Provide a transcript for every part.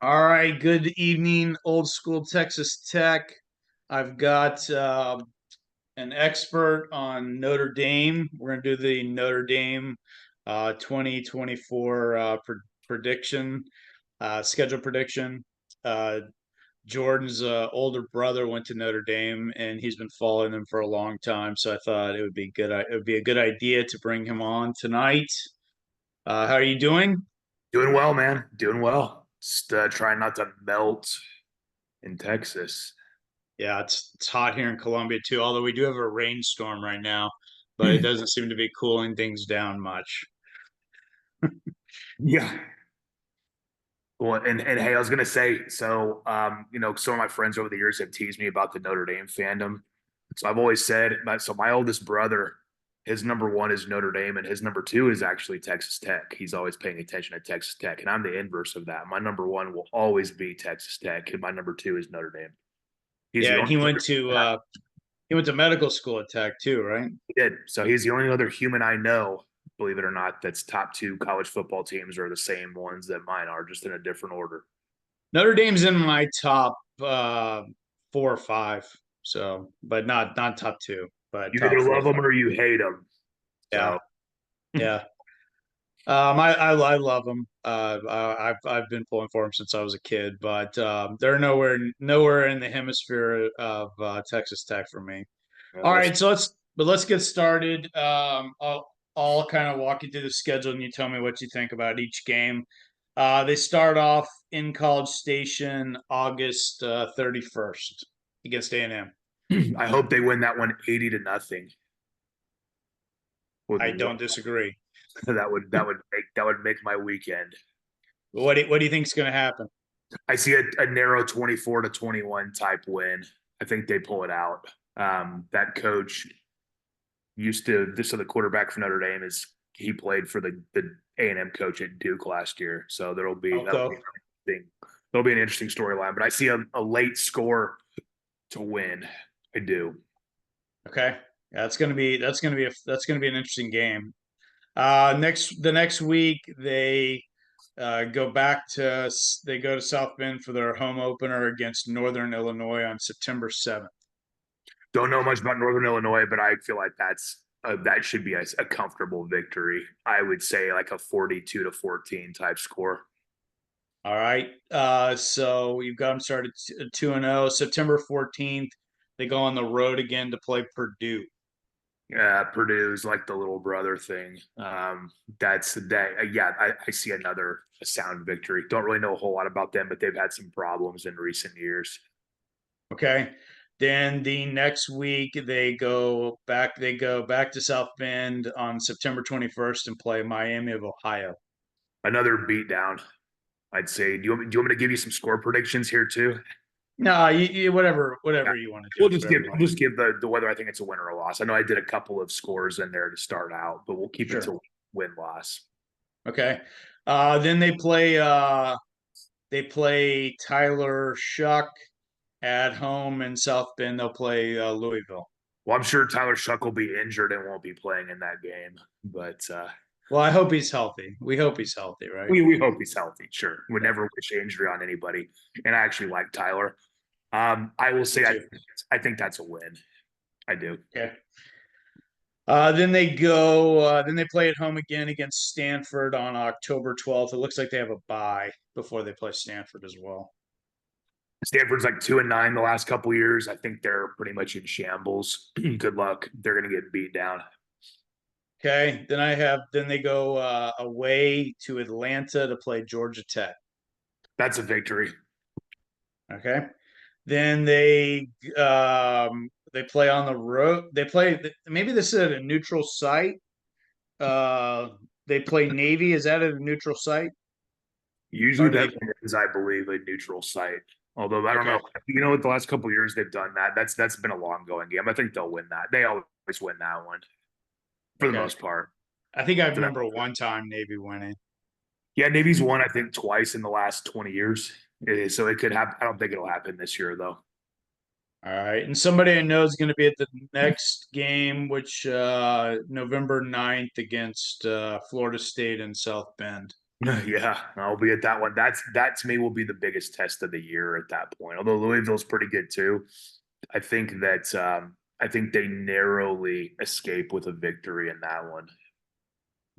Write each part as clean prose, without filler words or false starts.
All right, good evening, old school Texas Tech. I've got an expert on Notre Dame. We're going to do the Notre Dame 2024 prediction, schedule prediction. Uh, Jordan's older brother went to Notre Dame, and he's been following them for a long time. So I thought it would be good. It would be a good idea to bring him on tonight. How are you doing? Doing well, man. Doing well. Just trying not to melt in Texas. Yeah, it's hot here in Columbia too, although we do have a rainstorm right now, but it doesn't seem to be cooling things down much. Yeah. Well, and hey, I was gonna say, some of my friends over the years have teased me about the Notre Dame fandom. So I've always said, my oldest brother, his number one is Notre Dame, and his number two is actually Texas Tech. He's always paying attention to Texas Tech, and I'm the inverse of that. My number one will always be Texas Tech, and my number two is Notre Dame. He's Yeah, the and only he went to medical school at Tech too, right? He did. So he's the only other human I know, believe it or not, that's top two college football teams are the same ones that mine are, just in a different order. Notre Dame's in my top four or five, so but not top two, but You top either four or love them five. or you hate them. Yeah, So yeah. I love them. I've been pulling for them since I was a kid, but they're nowhere in the hemisphere of Texas Tech for me. All that's right, so let's get started. I'll kind of walk you through the schedule, and you tell me what you think about each game. They start off in College Station August 31st against A&M. I hope they win that one 80-0. I don't disagree. That would make my weekend. What do you think is going to happen? I see a narrow 24-21 type win. I think they pull it out. That coach used to this so the quarterback for Notre Dame is he played for the A&M coach at Duke last year. So Elko. that'll be an interesting storyline. But I see a late score to win. I do. Okay, yeah, that's gonna be an interesting game. The next week they go to South Bend for their home opener against Northern Illinois on September 7th. Don't know much about Northern Illinois, but I feel like that should be a comfortable victory. I would say like a 42-14 type score. All right. So you've got them started 2-0. September 14th, they go on the road again to play Purdue. Yeah, Purdue's like the little brother thing. That's that. Yeah, I see another a sound victory. Don't really know a whole lot about them, but they've had some problems in recent years. Okay. Then the next week they go back to South Bend on September 21st and play Miami of Ohio. Another beatdown, I'd say. Do you want me to give you some score predictions here too? No, Yeah. whatever you want to do, whatever you We'll want. just give the whether I think it's a win or a loss. I know I did a couple of scores in there to start out, but we'll keep it Sure. to win loss. Okay. Then they play Tyler Shuck at home in South Bend. They'll play Louisville. Well, I'm sure Tyler Shuck will be injured and won't be playing in that game, but Well, I hope he's healthy. We hope he's healthy, right? we hope he's healthy. Sure, would Yeah, never wish injury on anybody, and I actually like Tyler. I will me say too. I think that's a win. I do. Okay. Then they play at home again against Stanford on October 12th. It looks like they have a bye before they play Stanford as well. Stanford's like 2-9 the last couple of years. I think they're pretty much in shambles. Good luck. They're going to get beat down. Okay. Then they go away to Atlanta to play Georgia Tech. That's a victory. Okay. Then they play on the road. They play maybe this is at a neutral site. Uh, they play Navy. Is that at a neutral site? Usually Or do that they? is, I believe, a neutral site. Although I don't know, Okay, what the last couple of years they've done that. That's been a long going game. I think they'll win that. They always win that one for the okay. most part. I think I For that, remember one time Navy winning. yeah, Navy's won I think twice in the last 20 years. So it could happen. I don't think it'll happen this year though. All right, and somebody I know is going to be at the next game, which November 9th against Florida State in South Bend. Yeah, I'll be at that one. That to me will be the biggest test of the year at that point. Although Louisville's pretty good too. I think they narrowly escape with a victory in that one.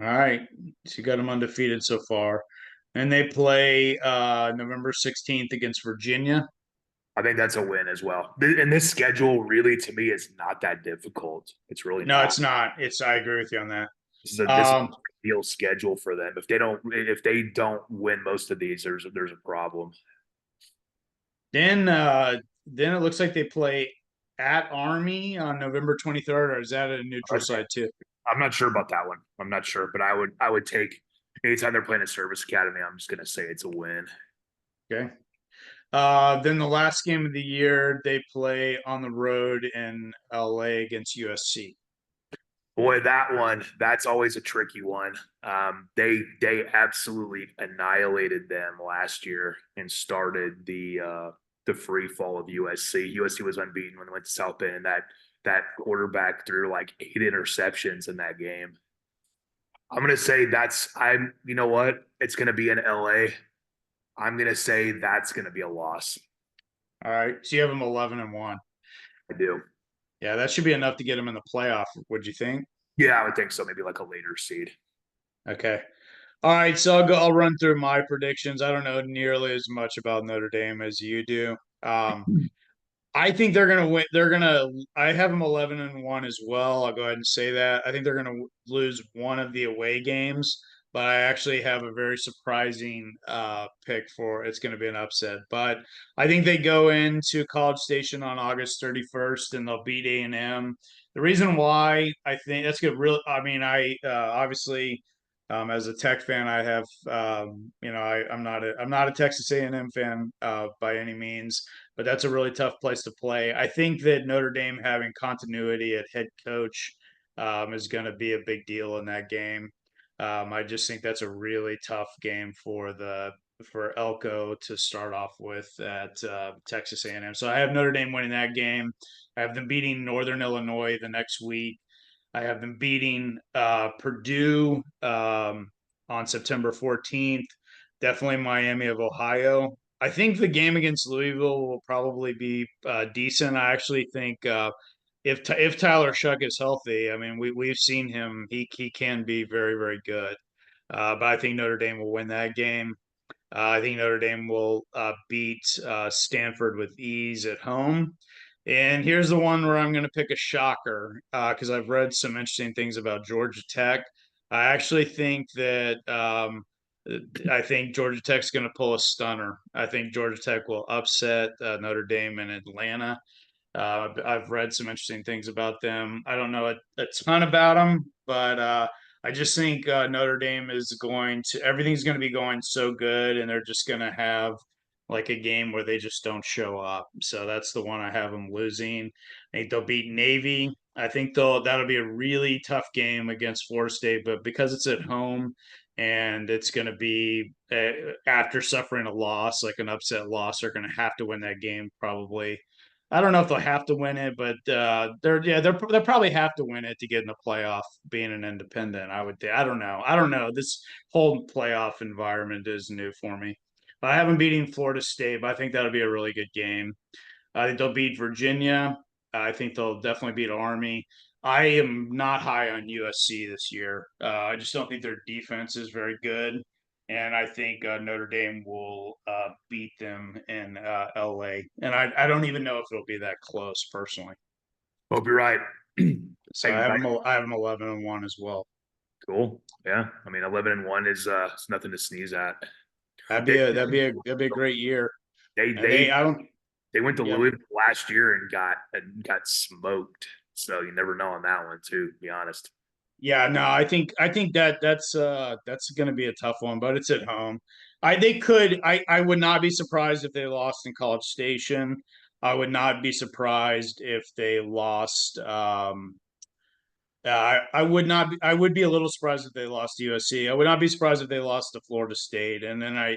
All right. So you got them undefeated so far. And they play November 16th against Virginia. I think that's a win as well. And this schedule really to me is not that difficult. It's really No, not. it's not. It's I agree with you on that. This is Um, a ideal schedule for them. If they don't win most of these, there's a problem. then it looks like they play at Army on November 23rd, or is that a neutral site too? I'm not sure about that one. I'm not sure, but I would take anytime they're playing a service academy. I'm just gonna say it's a win. Okay. Then the last game of the year, they play on the road in LA against USC. Boy, that one, that's always a tricky one. They absolutely annihilated them last year and started the free fall of USC. USC was unbeaten when they went to South Bend, and that quarterback threw like 8 interceptions in that game. I'm gonna say that's I'm you know what? It's gonna be in LA. I'm gonna say that's gonna be a loss. All right. So you have them 11-1. I do. Yeah, that should be enough to get them in the playoff. Would you think? Yeah, I would think so. Maybe like a later seed. Okay. All right, so I'll run through my predictions. I don't know nearly as much about Notre Dame as you do. I think they're gonna win. They're gonna. I have them 11-1 as well. I'll go ahead and say that. I think they're gonna lose one of the away games, but I actually have a very surprising pick for it's going to be an upset. But I think they go into College Station on August 31st and they'll beat A&M. The reason why I think that's good. Real. I mean, I obviously. As a Tech fan, I have, I'm not a Texas A&M fan by any means, but that's a really tough place to play. I think that Notre Dame having continuity at head coach is going to be a big deal in that game. I just think that's a really tough game for Elko to start off with at Texas A&M. So I have Notre Dame winning that game. I have them beating Northern Illinois the next week. I have them beating Purdue on September 14th. Definitely Miami of Ohio. I think the game against Louisville will probably be decent. I actually think if Tyler Shuck is healthy, I mean we've seen him. He can be very very good. But I think Notre Dame will win that game. I think Notre Dame will beat Stanford with ease at home. And here's the one where I'm going to pick a shocker because I've read some interesting things about Georgia Tech. I actually think that I think Georgia Tech's going to pull a stunner. I think Georgia Tech will upset Notre Dame in Atlanta. I've read some interesting things about them. I don't know a ton about them, but I just think Notre Dame is everything's going to be going so good, and they're just going to have like a game where they just don't show up. So that's the one I have them losing. I think they'll beat Navy. I think that'll be a really tough game against Florida State, but because it's at home and it's going to be after suffering a loss, like an upset loss, they're going to have to win that game probably. I don't know if they'll have to win it, but they'll probably have to win it to get in the playoff. Being an independent, I would. I don't know. I don't know. This whole playoff environment is new for me. I haven't beating Florida State, but I think that'll be a really good game. I think they'll beat Virginia. I think they'll definitely beat Army. I am not high on USC this year. I just don't think their defense is very good. And I think Notre Dame will beat them in LA. And I don't even know if it'll be that close personally. Hope you're right. So I have them 11-1 as well. Cool. Yeah. I mean, 11-1 is nothing to sneeze at. That'd They be a great year. they And they I don't they went to yeah. Louisville last year and got smoked. So you never know on that one too, to be honest. Yeah, no, I think that's going to be a tough one, but it's at home. I would not be surprised if they lost in College Station. I would not be surprised if they lost I would not be, I would be a little surprised if they lost to USC. I would not be surprised if they lost to Florida State. And then I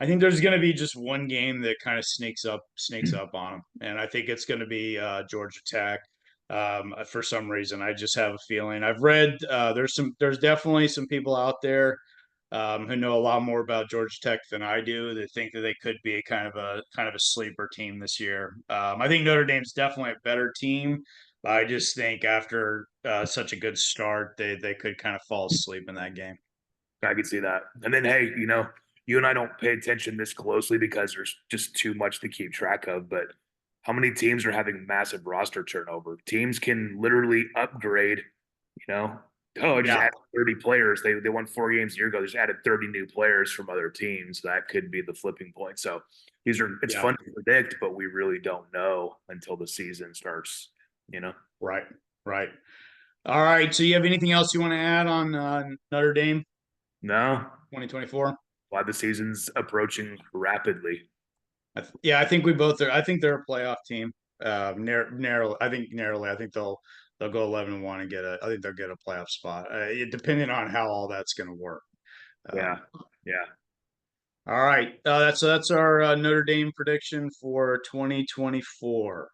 think there's going to be just one game that kind of sneaks up on them. And I think it's going to be Georgia Tech. For some reason, I just have a feeling. I've read there's definitely some people out there. who know a lot more about Georgia Tech than I do. They think that they could be a kind of a sleeper team this year. I think Notre Dame's definitely a better team. I just think after such a good start, they could kind of fall asleep in that game. I can see that. And then, hey, you and I don't pay attention this closely because there's just too much to keep track of. But how many teams are having massive roster turnover? Teams can literally upgrade, you know. Oh, I just Yeah, added 30 players. They won 4 games a year ago. They just added 30 new players from other teams. That could be the flipping point. So it's yeah, fun to predict, but we really don't know until the season starts, you know. right, right. All right. So you have anything else you want to add on Notre Dame No, 2024? why the season's approaching rapidly. Yeah, I think we both are. I think they're a playoff team. Narrowly, I think narrowly. I think they'll go 11-1 and get a. I think they'll get a playoff spot. Depending on how all that's going to work. Yeah. Um, Yeah. all right, that's our Notre Dame prediction for 2024.